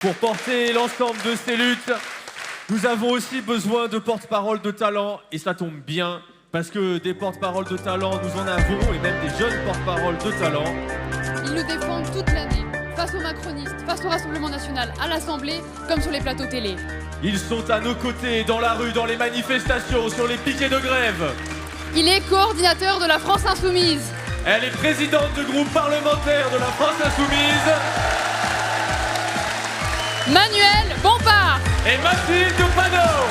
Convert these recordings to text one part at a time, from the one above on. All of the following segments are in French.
Pour porter l'ensemble de ces luttes, nous avons aussi besoin de porte-parole de talent, et ça tombe bien, parce que des porte-paroles de talent, nous en avons, et même des jeunes porte-paroles de talent. Ils nous défendent toute l'année, face aux macronistes, face au Rassemblement national, à l'Assemblée, comme sur les plateaux télé. Ils sont à nos côtés, dans la rue, dans les manifestations, sur les piquets de grève. Il est coordinateur de la France Insoumise. Elle est présidente du groupe parlementaire de la France Insoumise. Manuel Bompard Et Mathilde Panot.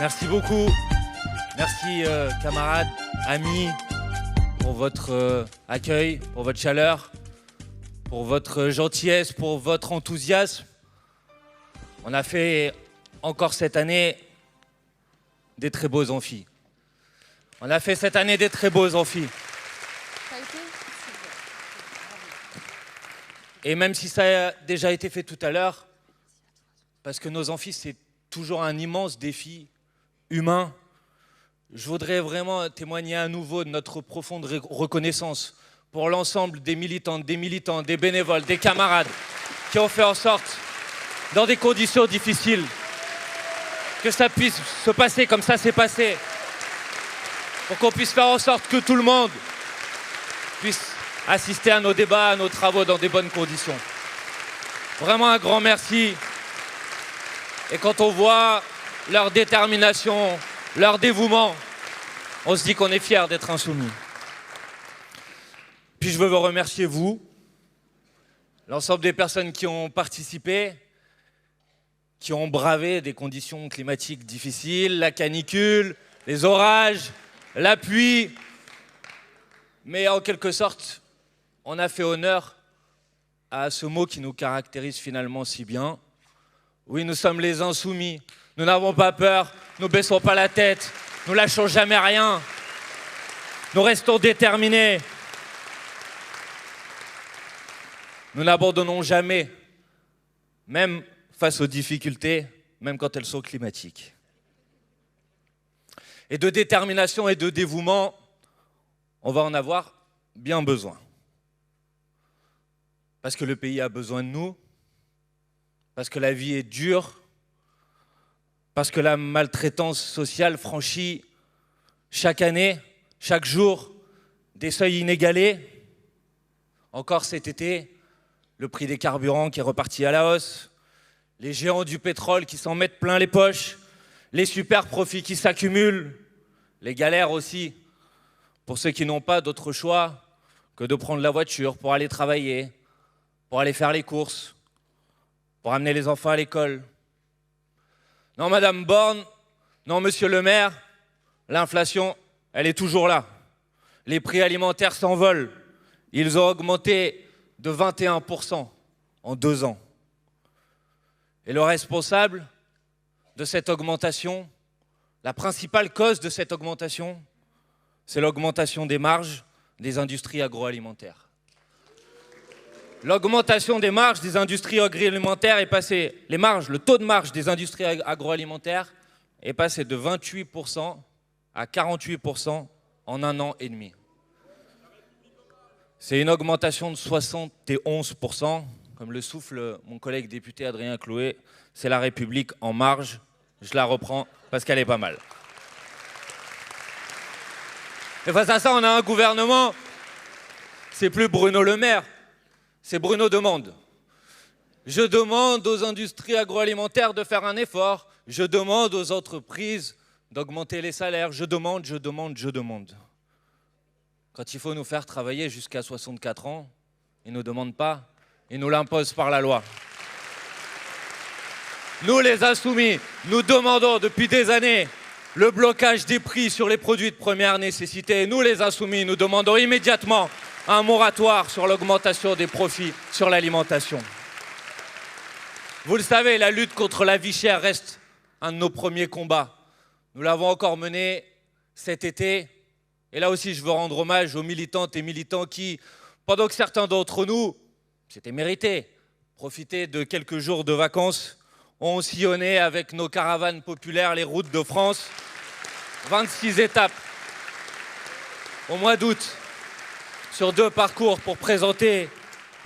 Merci beaucoup. Merci camarades, amis, pour votre accueil, pour votre chaleur, pour votre gentillesse, pour votre enthousiasme. On a fait encore cette année des très beaux amphis. On a fait cette année des très beaux amphis. Et même si ça a déjà été fait tout à l'heure, parce que nos amphis, c'est toujours un immense défi humain, je voudrais vraiment témoigner à nouveau de notre profonde reconnaissance pour l'ensemble des militantes, des militants, des bénévoles, des camarades qui ont fait en sorte, dans des conditions difficiles, que ça puisse se passer comme ça s'est passé, pour qu'on puisse faire en sorte que tout le monde puisse assister à nos débats, à nos travaux dans des bonnes conditions. Vraiment un grand merci. Et quand on voit leur détermination, leur dévouement, on se dit qu'on est fiers d'être insoumis. Puis je veux vous remercier, vous, l'ensemble des personnes qui ont participé, qui ont bravé des conditions climatiques difficiles, la canicule, les orages, la pluie. Mais en quelque sorte, on a fait honneur à ce mot qui nous caractérise finalement si bien. Oui, nous sommes les insoumis. Nous n'avons pas peur, nous ne baissons pas la tête, nous lâchons jamais rien. Nous restons déterminés. Nous n'abandonnons jamais, même face aux difficultés, même quand elles sont climatiques. Et de détermination et de dévouement, on va en avoir bien besoin. Parce que le pays a besoin de nous, parce que la vie est dure, parce que la maltraitance sociale franchit chaque année, chaque jour, des seuils inégalés. Encore cet été, le prix des carburants qui est reparti à la hausse, les géants du pétrole qui s'en mettent plein les poches, les super profits qui s'accumulent, les galères aussi, pour ceux qui n'ont pas d'autre choix que de prendre la voiture pour aller travailler, pour aller faire les courses, pour amener les enfants à l'école. Non, Madame Borne, non, Monsieur le maire, l'inflation, elle est toujours là. Les prix alimentaires s'envolent. Ils ont augmenté de 21% en 2 ans. Et le responsable de cette augmentation, la principale cause de cette augmentation, c'est l'augmentation des marges des industries agroalimentaires. L'augmentation des marges des industries agroalimentaires est passée, le taux de marge des industries agroalimentaires est passé de 28% à 48% en 1 an et demi. C'est une augmentation de 71%, comme le souffle mon collègue député Adrien Chloé, c'est la République en marge. Je la reprends parce qu'elle est pas mal. Et face à ça, on a un gouvernement, c'est plus Bruno Le Maire, c'est Bruno Demande. Je demande aux industries agroalimentaires de faire un effort. Je demande aux entreprises d'augmenter les salaires. Je demande. Quand il faut nous faire travailler jusqu'à 64 ans, ils ne nous demandent pas, ils nous l'imposent par la loi. Nous, les insoumis, nous demandons depuis des années le blocage des prix sur les produits de première nécessité. Nous, les Insoumis, nous demandons immédiatement un moratoire sur l'augmentation des profits sur l'alimentation. Vous le savez, la lutte contre la vie chère reste un de nos premiers combats. Nous l'avons encore mené cet été. Et là aussi, je veux rendre hommage aux militantes et militants qui, pendant que certains d'entre nous, c'était mérité, profitaient de quelques jours de vacances, ont sillonné avec nos caravanes populaires les routes de France. 26 étapes au mois d'août sur 2 parcours pour présenter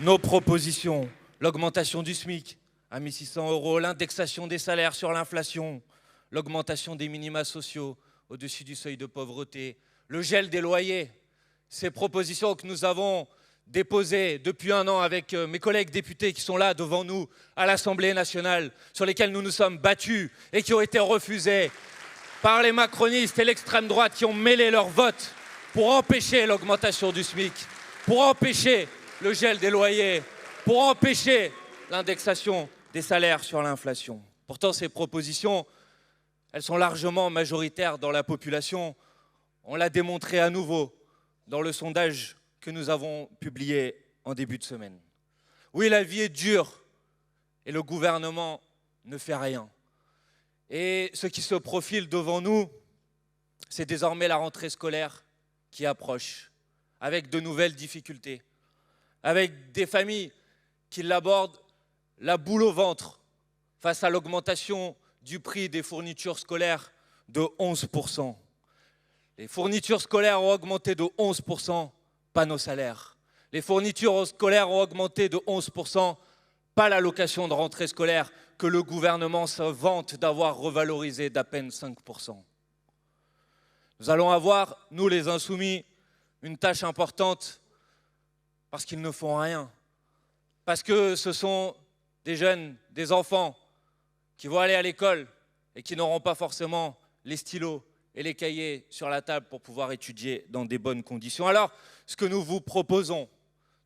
nos propositions. L'augmentation du SMIC à 1 600 €, l'indexation des salaires sur l'inflation, l'augmentation des minima sociaux au-dessus du seuil de pauvreté, le gel des loyers. Ces propositions que nous avons déposées depuis 1 an avec mes collègues députés qui sont là devant nous à l'Assemblée nationale, sur lesquelles nous nous sommes battus et qui ont été refusées par les macronistes et l'extrême droite qui ont mêlé leur vote pour empêcher l'augmentation du SMIC, pour empêcher le gel des loyers, pour empêcher l'indexation des salaires sur l'inflation. Pourtant, ces propositions, elles sont largement majoritaires dans la population. On l'a démontré à nouveau dans le sondage que nous avons publié en début de semaine. Oui, la vie est dure et le gouvernement ne fait rien. Et ce qui se profile devant nous, c'est désormais la rentrée scolaire qui approche, avec de nouvelles difficultés, avec des familles qui l'abordent la boule au ventre face à l'augmentation du prix des fournitures scolaires de 11%. Les fournitures scolaires ont augmenté de 11%, pas nos salaires. Les fournitures scolaires ont augmenté de 11%, pas l'allocation de rentrée scolaire que le gouvernement se vante d'avoir revalorisé d'à peine 5%. Nous allons avoir, nous les Insoumis, une tâche importante parce qu'ils ne font rien. Parce que ce sont des jeunes, des enfants qui vont aller à l'école et qui n'auront pas forcément les stylos et les cahiers sur la table pour pouvoir étudier dans des bonnes conditions. Alors, ce que nous vous proposons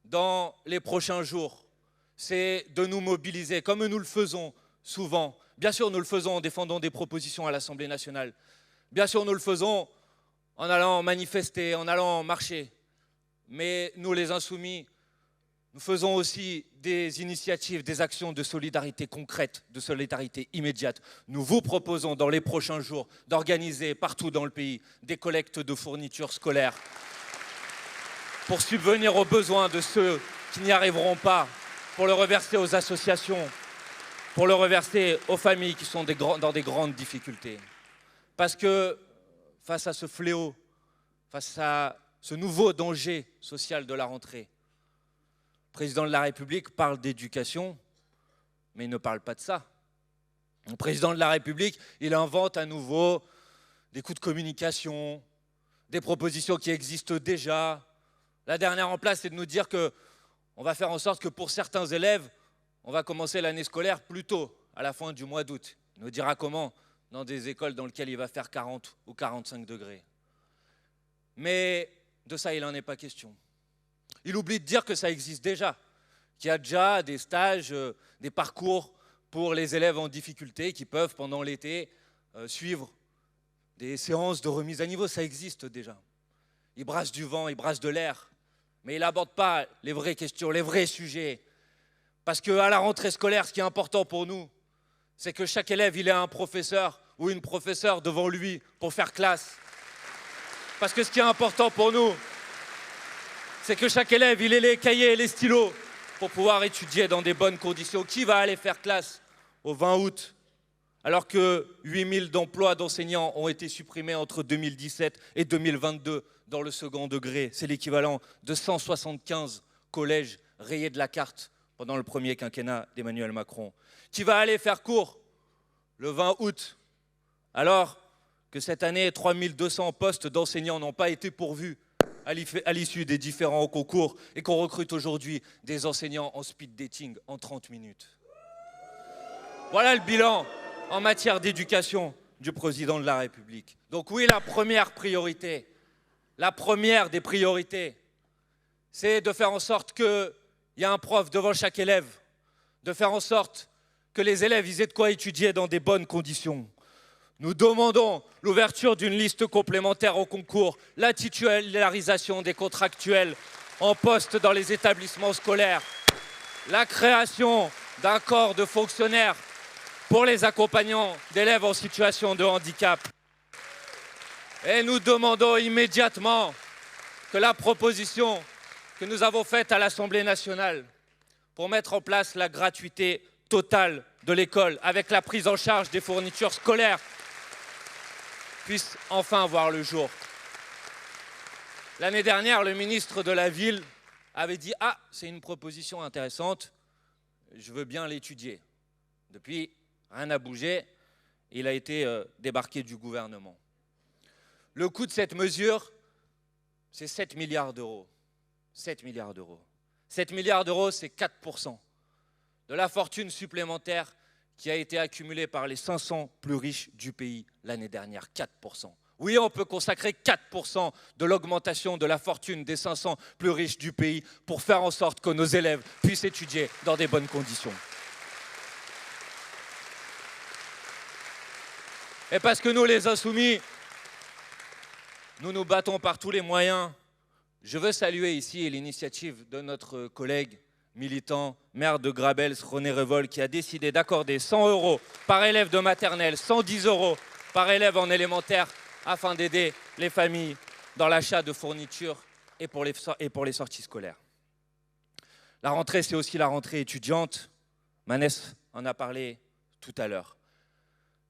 dans les prochains jours, c'est de nous mobiliser, comme nous le faisons souvent. Bien sûr, nous le faisons en défendant des propositions à l'Assemblée nationale. Bien sûr, nous le faisons en allant manifester, en allant marcher. Mais nous, les Insoumis, nous faisons aussi des initiatives, des actions de solidarité concrètes, de solidarité immédiate. Nous vous proposons dans les prochains jours d'organiser partout dans le pays des collectes de fournitures scolaires pour subvenir aux besoins de ceux qui n'y arriveront pas, pour le reverser aux associations, pour le reverser aux familles qui sont dans des grandes difficultés. Parce que face à ce fléau, face à ce nouveau danger social de la rentrée, le président de la République parle d'éducation, mais il ne parle pas de ça. Le président de la République, il invente à nouveau des coups de communication, des propositions qui existent déjà. La dernière en place, c'est de nous dire qu'on va faire en sorte que pour certains élèves, on va commencer l'année scolaire plus tôt, à la fin du mois d'août. Il nous dira comment dans des écoles dans lesquelles il va faire 40 ou 45 degrés. Mais de ça, il n'en est pas question. Il oublie de dire que ça existe déjà, qu'il y a déjà des stages, des parcours pour les élèves en difficulté qui peuvent, pendant l'été, suivre des séances de remise à niveau. Ça existe déjà. Il brasse du vent, il brasse de l'air, mais il n'aborde pas les vraies questions, les vrais sujets. Parce qu'à la rentrée scolaire, ce qui est important pour nous, c'est que chaque élève, il ait un professeur ou une professeure devant lui pour faire classe. Parce que ce qui est important pour nous, c'est que chaque élève, il ait les cahiers et les stylos pour pouvoir étudier dans des bonnes conditions. Qui va aller faire classe au 20 août, alors que 8000 d'emplois d'enseignants ont été supprimés entre 2017 et 2022 dans le second degré? C'est l'équivalent de 175 collèges rayés de la carte pendant le premier quinquennat d'Emmanuel Macron. Qui va aller faire cours le 20 août, alors que cette année, 3200 postes d'enseignants n'ont pas été pourvus à l'issue des différents concours et qu'on recrute aujourd'hui des enseignants en speed dating en 30 minutes. Voilà le bilan en matière d'éducation du président de la République. Donc oui, la première des priorités, c'est de faire en sorte qu'il y ait un prof devant chaque élève, de faire en sorte que les élèves aient de quoi étudier dans des bonnes conditions, Nous demandons l'ouverture d'une liste complémentaire au concours, la titularisation des contractuels en poste dans les établissements scolaires, la création d'un corps de fonctionnaires pour les accompagnants d'élèves en situation de handicap. Et nous demandons immédiatement que la proposition que nous avons faite à l'Assemblée nationale pour mettre en place la gratuité totale de l'école avec la prise en charge des fournitures scolaires puisse enfin voir le jour. L'année dernière, le ministre de la Ville avait dit « Ah, c'est une proposition intéressante, je veux bien l'étudier ». Depuis, rien n'a bougé, il a été débarqué du gouvernement. Le coût de cette mesure, c'est 7 milliards d'euros. 7 milliards d'euros. 7 milliards d'euros, c'est 4% de la fortune supplémentaire qui a été accumulée par les 500 plus riches du pays l'année dernière. 4%. Oui, on peut consacrer 4% de l'augmentation de la fortune des 500 plus riches du pays pour faire en sorte que nos élèves puissent étudier dans des bonnes conditions. Et parce que nous, les Insoumis, nous nous battons par tous les moyens. Je veux saluer ici l'initiative de notre collègue militant, maire de Grabels, René Revol, qui a décidé d'accorder 100 € par élève de maternelle, 110 € par élève en élémentaire, afin d'aider les familles dans l'achat de fournitures et pour les sorties scolaires. La rentrée, c'est aussi la rentrée étudiante. Manès en a parlé tout à l'heure.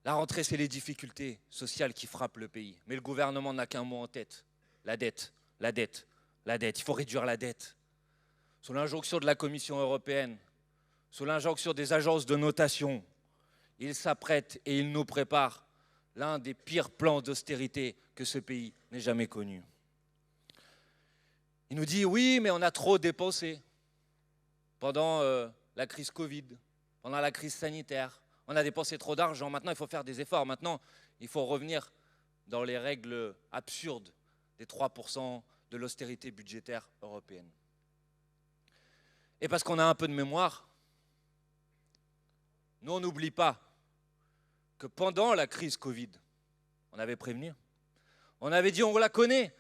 La rentrée, c'est les difficultés sociales qui frappent le pays. Mais le gouvernement n'a qu'un mot en tête, la dette, la dette, la dette. Il faut réduire la dette. Sous l'injonction de la Commission européenne, sous l'injonction des agences de notation, il s'apprête et il nous prépare l'un des pires plans d'austérité que ce pays n'ait jamais connu. Il nous dit, oui, mais on a trop dépensé pendant la crise Covid, pendant la crise sanitaire. On a dépensé trop d'argent, maintenant il faut faire des efforts. Maintenant, il faut revenir dans les règles absurdes des 3% de l'austérité budgétaire européenne. Et parce qu'on a un peu de mémoire, nous on n'oublie pas que pendant la crise Covid, on avait prévenu, on avait dit on la connaît,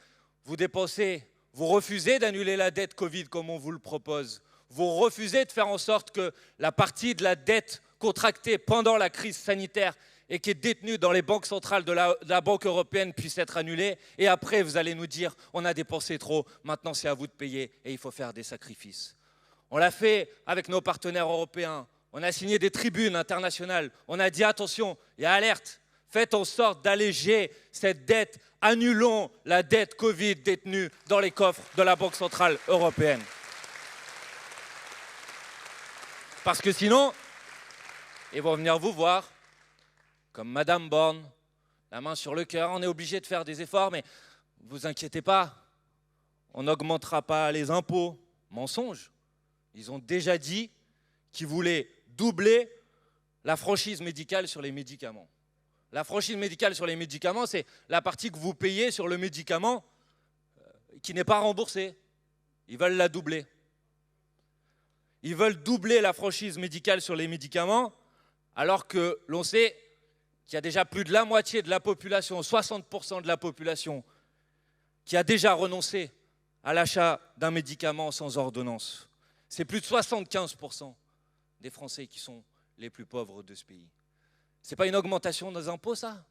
vous dépensez, vous refusez d'annuler la dette Covid comme on vous le propose, vous refusez de faire en sorte que la partie de la dette contractée pendant la crise sanitaire et qui est détenue dans les banques centrales de la Banque européenne puisse être annulée, et après vous allez nous dire on a dépensé trop, maintenant c'est à vous de payer et il faut faire des sacrifices. On l'a fait avec nos partenaires européens, on a signé des tribunes internationales, on a dit attention et alerte, faites en sorte d'alléger cette dette, annulons la dette Covid détenue dans les coffres de la Banque centrale européenne. Parce que sinon, ils vont venir vous voir, comme Madame Borne, la main sur le cœur, on est obligé de faire des efforts, mais ne vous inquiétez pas, on n'augmentera pas les impôts. Mensonge. Ils ont déjà dit qu'ils voulaient doubler la franchise médicale sur les médicaments. La franchise médicale sur les médicaments, c'est la partie que vous payez sur le médicament qui n'est pas remboursée. Ils veulent la doubler. Ils veulent doubler la franchise médicale sur les médicaments, alors que l'on sait qu'il y a déjà plus de la moitié de la population, 60% de la population, qui a déjà renoncé à l'achat d'un médicament sans ordonnance. C'est plus de 75% des Français qui sont les plus pauvres de ce pays. Ce n'est pas une augmentation des impôts, ça?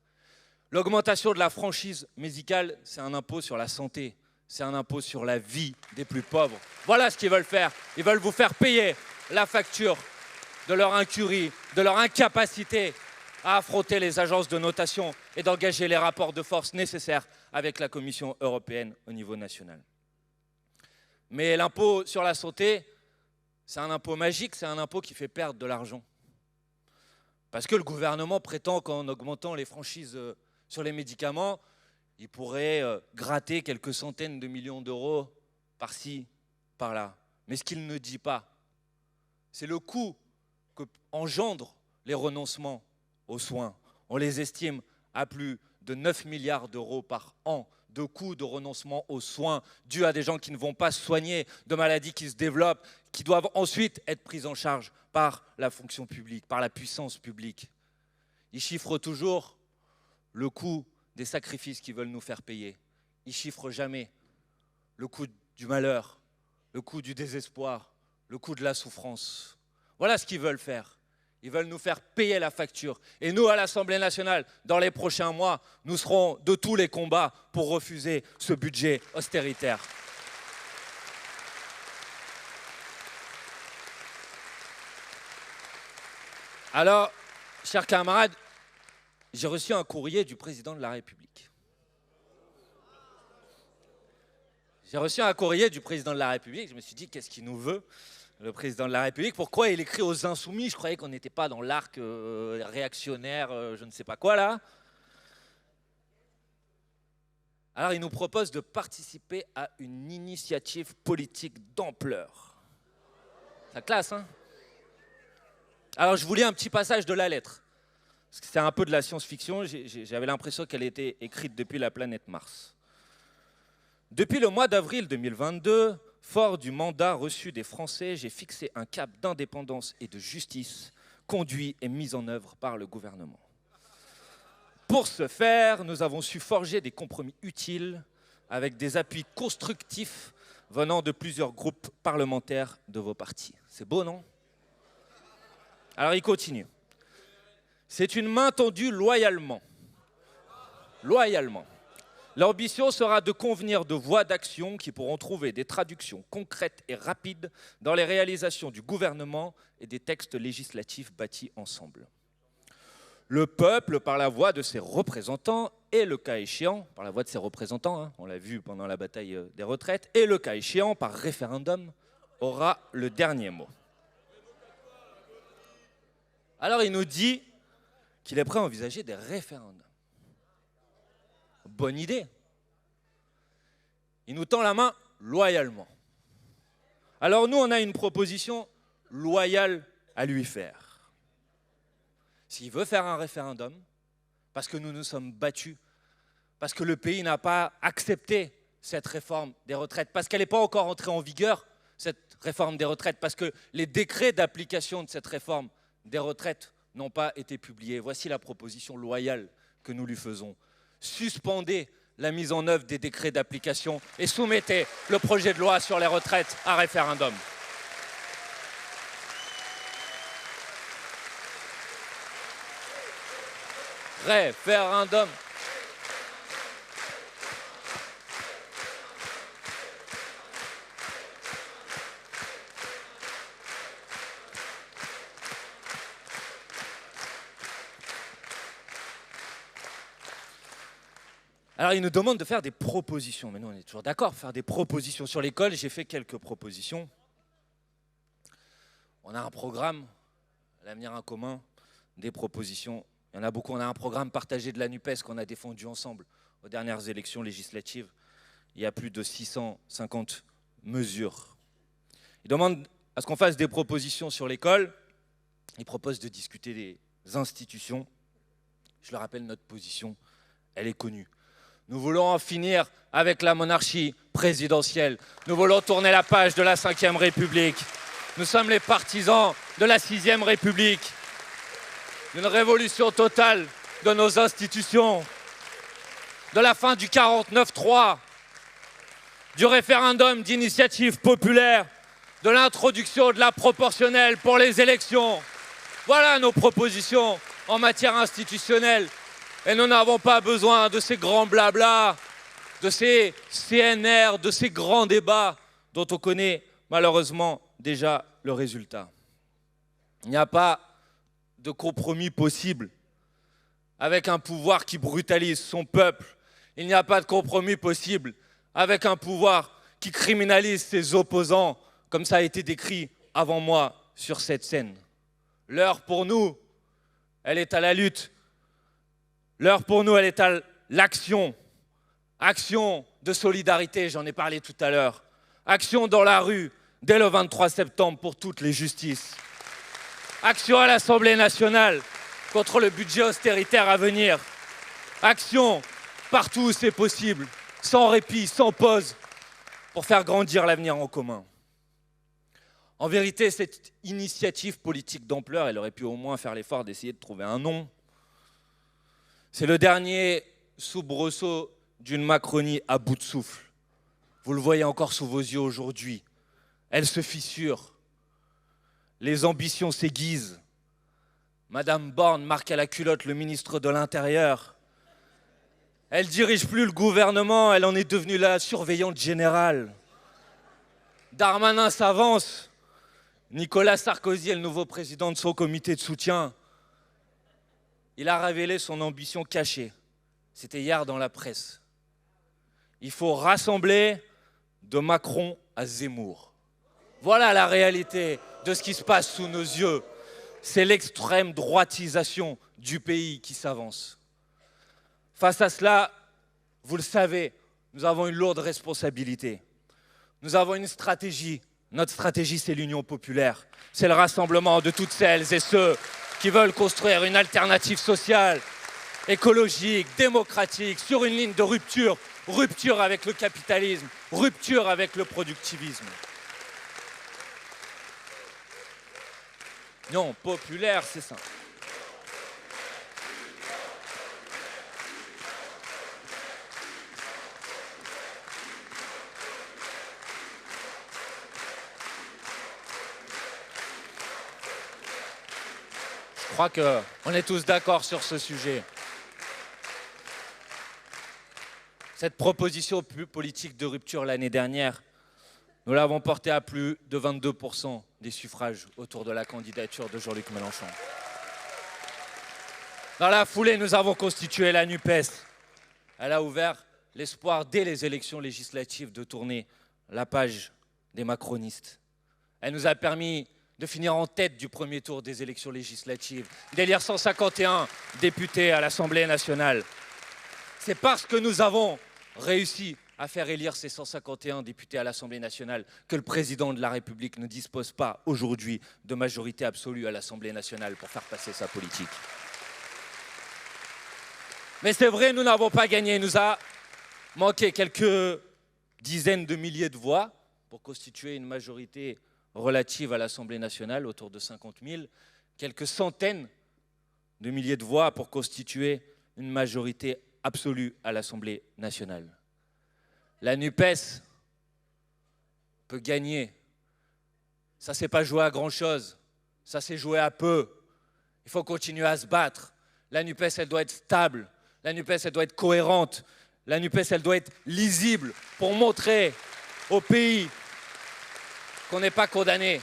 L'augmentation de la franchise médicale, c'est un impôt sur la santé. C'est un impôt sur la vie des plus pauvres. Voilà ce qu'ils veulent faire. Ils veulent vous faire payer la facture de leur incurie, de leur incapacité à affronter les agences de notation et d'engager les rapports de force nécessaires avec la Commission européenne au niveau national. Mais l'impôt sur la santé, c'est un impôt magique, c'est un impôt qui fait perdre de l'argent. Parce que le gouvernement prétend qu'en augmentant les franchises sur les médicaments, il pourrait gratter quelques centaines de millions d'euros par-ci, par-là. Mais ce qu'il ne dit pas, c'est le coût que engendrent les renoncements aux soins. On les estime à plus de 9 milliards d'euros par an de coûts de renoncement aux soins dus à des gens qui ne vont pas se soigner, de maladies qui se développent, qui doivent ensuite être prises en charge par la fonction publique, par la puissance publique. Ils chiffrent toujours le coût des sacrifices qu'ils veulent nous faire payer. Ils ne chiffrent jamais le coût du malheur, le coût du désespoir, le coût de la souffrance. Voilà ce qu'ils veulent faire. Ils veulent nous faire payer la facture. Et nous, à l'Assemblée nationale, dans les prochains mois, nous serons de tous les combats pour refuser ce budget austéritaire. Alors, chers camarades, j'ai reçu un courrier du président de la République. J'ai reçu un courrier du président de la République. Je me suis dit, qu'est-ce qu'il nous veut, le président de la République? Pourquoi il écrit aux Insoumis? Je croyais qu'on n'était pas dans l'arc réactionnaire, je ne sais pas quoi là. Alors, il nous propose de participer à une initiative politique d'ampleur. Ça classe, hein? Alors, je vous lis un petit passage de la lettre. Parce que c'est un peu de la science-fiction. J'avais l'impression qu'elle était écrite depuis la planète Mars. Depuis le mois d'avril 2022, fort du mandat reçu des Français, j'ai fixé un cap d'indépendance et de justice conduit et mis en œuvre par le gouvernement. Pour ce faire, nous avons su forger des compromis utiles avec des appuis constructifs venant de plusieurs groupes parlementaires de vos partis. C'est beau, non? Alors, il continue. C'est une main tendue loyalement. Loyalement. L'ambition sera de convenir de voies d'action qui pourront trouver des traductions concrètes et rapides dans les réalisations du gouvernement et des textes législatifs bâtis ensemble. Le peuple, par la voix de ses représentants, et le cas échéant, par la voix de ses représentants, hein, on l'a vu pendant la bataille des retraites, et le cas échéant, par référendum, aura le dernier mot. Alors il nous dit qu'il est prêt à envisager des référendums. Bonne idée. Il nous tend la main loyalement. Alors nous, on a une proposition loyale à lui faire. S'il veut faire un référendum, parce que nous nous sommes battus, parce que le pays n'a pas accepté cette réforme des retraites, parce qu'elle n'est pas encore entrée en vigueur, cette réforme des retraites, parce que les décrets d'application de cette réforme des retraites n'ont pas été publiés. Voici la proposition loyale que nous lui faisons. Suspendez la mise en œuvre des décrets d'application et soumettez le projet de loi sur les retraites à référendum. Référendum. Alors, il nous demande de faire des propositions. Mais nous, on est toujours d'accord, faire des propositions sur l'école. J'ai fait quelques propositions. On a un programme, l'avenir en commun, des propositions. Il y en a beaucoup. On a un programme partagé de la NUPES qu'on a défendu ensemble aux dernières élections législatives. Il y a plus de 650 mesures. Il demande à ce qu'on fasse des propositions sur l'école. Il propose de discuter des institutions. Je le rappelle, notre position, elle est connue. Nous voulons en finir avec la monarchie présidentielle. Nous voulons tourner la page de la Ve République. Nous sommes les partisans de la Sixième République, d'une révolution totale de nos institutions, de la fin du 49-3, du référendum d'initiative populaire, de l'introduction de la proportionnelle pour les élections. Voilà nos propositions en matière institutionnelle. Et nous n'avons pas besoin de ces grands blablas, de ces CNR, de ces grands débats dont on connaît malheureusement déjà le résultat. Il n'y a pas de compromis possible avec un pouvoir qui brutalise son peuple. Il n'y a pas de compromis possible avec un pouvoir qui criminalise ses opposants, comme ça a été décrit avant moi sur cette scène. L'heure pour nous, elle est à la lutte. L'heure pour nous, elle est à l'action. Action de solidarité, j'en ai parlé tout à l'heure. Action dans la rue, dès le 23 septembre pour toutes les justices. Action à l'Assemblée nationale contre le budget austéritaire à venir. Action partout où c'est possible, sans répit, sans pause, pour faire grandir l'avenir en commun. En vérité, cette initiative politique d'ampleur, elle aurait pu au moins faire l'effort d'essayer de trouver un nom. C'est le dernier soubresaut d'une Macronie à bout de souffle. Vous le voyez encore sous vos yeux aujourd'hui. Elle se fissure. Les ambitions s'aiguisent. Madame Borne marque à la culotte le ministre de l'Intérieur. Elle dirige plus le gouvernement, elle en est devenue la surveillante générale. Darmanin s'avance. Nicolas Sarkozy est le nouveau président de son comité de soutien. Il a révélé son ambition cachée. C'était hier dans la presse. Il faut rassembler de Macron à Zemmour. Voilà la réalité de ce qui se passe sous nos yeux. C'est l'extrême droitisation du pays qui s'avance. Face à cela, vous le savez, nous avons une lourde responsabilité. Nous avons une stratégie. Notre stratégie, c'est l'union populaire. C'est le rassemblement de toutes celles et ceux qui veulent construire une alternative sociale, écologique, démocratique, sur une ligne de rupture. Rupture avec le capitalisme, rupture avec le productivisme. Non, populaire, c'est ça. Je crois qu'on est tous d'accord sur ce sujet. Cette proposition politique de rupture l'année dernière, nous l'avons portée à plus de 22% des suffrages autour de la candidature de Jean-Luc Mélenchon. Dans la foulée, nous avons constitué la NUPES. Elle a ouvert l'espoir dès les élections législatives de tourner la page des macronistes. Elle nous a permis de finir en tête du premier tour des élections législatives, d'élire 151 députés à l'Assemblée nationale. C'est parce que nous avons réussi à faire élire ces 151 députés à l'Assemblée nationale que le président de la République ne dispose pas aujourd'hui de majorité absolue à l'Assemblée nationale pour faire passer sa politique. Mais c'est vrai, nous n'avons pas gagné. Il nous a manqué quelques dizaines de milliers de voix pour constituer une majorité relative à l'Assemblée nationale, autour de 50 000, quelques centaines de milliers de voix pour constituer une majorité absolue à l'Assemblée nationale. La NUPES peut gagner. Ça ne s'est pas joué à grand-chose. Ça s'est joué à peu. Il faut continuer à se battre. La NUPES, elle doit être stable. La NUPES, elle doit être cohérente. La NUPES, elle doit être lisible pour montrer au pays qu'on n'est pas condamné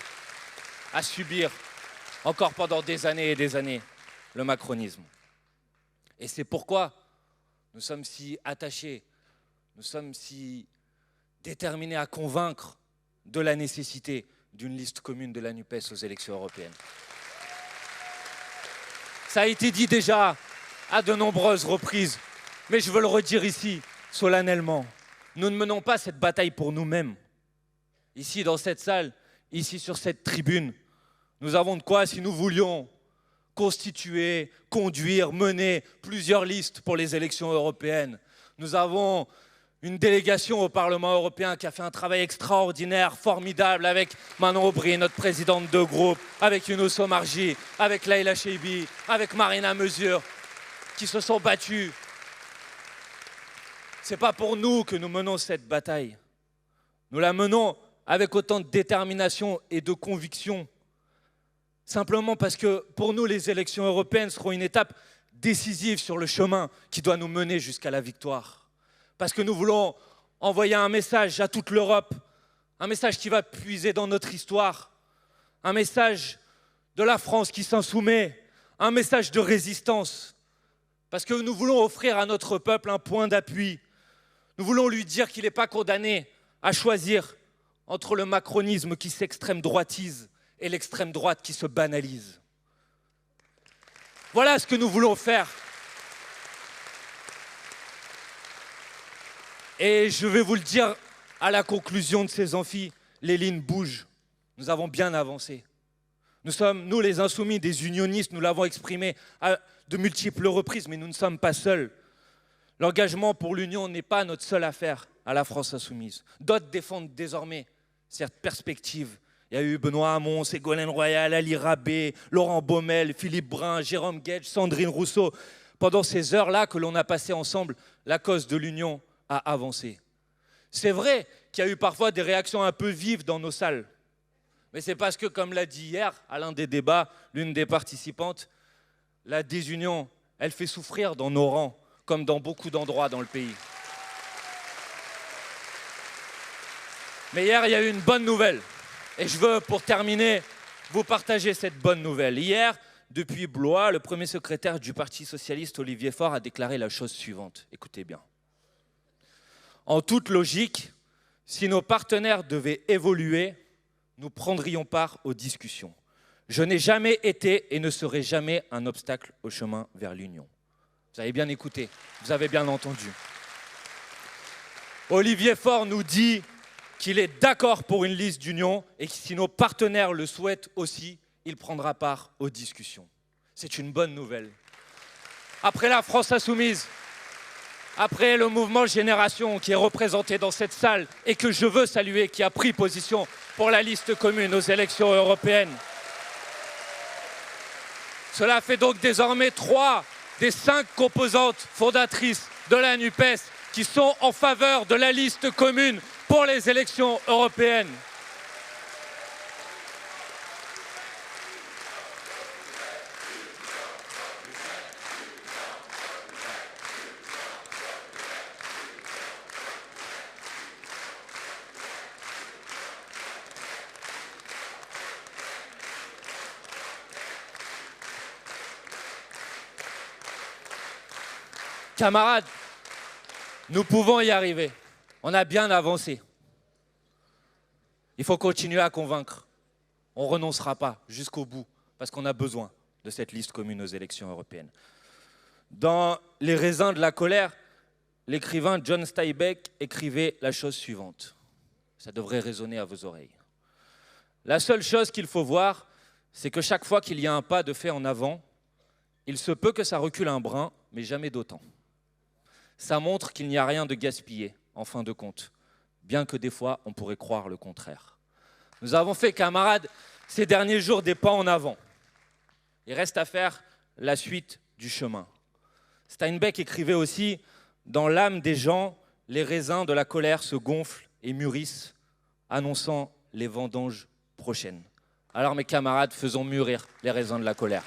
à subir encore pendant des années et des années le macronisme. Et c'est pourquoi nous sommes si attachés, nous sommes si déterminés à convaincre de la nécessité d'une liste commune de la NUPES aux élections européennes. Ça a été dit déjà à de nombreuses reprises, mais je veux le redire ici, solennellement. Nous ne menons pas cette bataille pour nous-mêmes. Ici, dans cette salle, ici, sur cette tribune, nous avons de quoi, si nous voulions, constituer, conduire, mener plusieurs listes pour les élections européennes. Nous avons une délégation au Parlement européen qui a fait un travail extraordinaire, formidable, avec Manon Aubry, notre présidente de groupe, avec Younous Omarjee, avec Leïla Chaibi, avec Marina Mesure, qui se sont battus. Ce n'est pas pour nous que nous menons cette bataille. Nous la menons avec autant de détermination et de conviction, simplement parce que pour nous, les élections européennes seront une étape décisive sur le chemin qui doit nous mener jusqu'à la victoire. Parce que nous voulons envoyer un message à toute l'Europe, un message qui va puiser dans notre histoire, un message de la France qui s'insoumet, un message de résistance. Parce que nous voulons offrir à notre peuple un point d'appui. Nous voulons lui dire qu'il n'est pas condamné à choisir entre le macronisme qui s'extrême droitise et l'extrême droite qui se banalise. Voilà ce que nous voulons faire. Et je vais vous le dire à la conclusion de ces amphis, les lignes bougent. Nous avons bien avancé. Nous sommes, nous les insoumis, des unionistes, nous l'avons exprimé à de multiples reprises, mais nous ne sommes pas seuls. L'engagement pour l'union n'est pas notre seule affaire à la France insoumise. D'autres défendent désormais cette perspective. Il y a eu Benoît Hamon, Ségolène Royal, Ali Rabé, Laurent Baumel, Philippe Brun, Jérôme Guedj, Sandrine Rousseau. pendant ces heures-là que l'on a passées ensemble, la cause de l'union a avancé. C'est vrai qu'il y a eu parfois des réactions un peu vives dans nos salles. Mais c'est parce que, comme l'a dit hier, à l'un des débats, l'une des participantes, la désunion, elle fait souffrir dans nos rangs, comme dans beaucoup d'endroits dans le pays. Mais hier, il y a eu une bonne nouvelle. Et je veux, pour terminer, vous partager cette bonne nouvelle. Hier, depuis Blois, le premier secrétaire du Parti socialiste, Olivier Faure, a déclaré la chose suivante. Écoutez bien. En toute logique, si nos partenaires devaient évoluer, nous prendrions part aux discussions. Je n'ai jamais été et ne serai jamais un obstacle au chemin vers l'union. Vous avez bien écouté, vous avez bien entendu. Olivier Faure nous dit qu'il est d'accord pour une liste d'union et que si nos partenaires le souhaitent aussi, il prendra part aux discussions. C'est une bonne nouvelle. Après la France insoumise, après le mouvement Génération qui est représenté dans cette salle et que je veux saluer, qui a pris position pour la liste commune aux élections européennes. Cela fait donc désormais 3 des 5 composantes fondatrices de la NUPES qui sont en faveur de la liste commune pour les élections européennes. Camarades, nous pouvons y arriver. On a bien avancé. Il faut continuer à convaincre. On ne renoncera pas jusqu'au bout parce qu'on a besoin de cette liste commune aux élections européennes. Dans Les raisins de la colère, l'écrivain John Steinbeck écrivait la chose suivante. Ça devrait résonner à vos oreilles. La seule chose qu'il faut voir, c'est que chaque fois qu'il y a un pas de fait en avant, il se peut que ça recule un brin, mais jamais d'autant. Ça montre qu'il n'y a rien de gaspillé, en fin de compte, bien que des fois, on pourrait croire le contraire. Nous avons fait, camarades, ces derniers jours des pas en avant. Il reste à faire la suite du chemin. Steinbeck écrivait aussi « Dans l'âme des gens, les raisins de la colère se gonflent et mûrissent, annonçant les vendanges prochaines. » Alors mes camarades, faisons mûrir les raisins de la colère.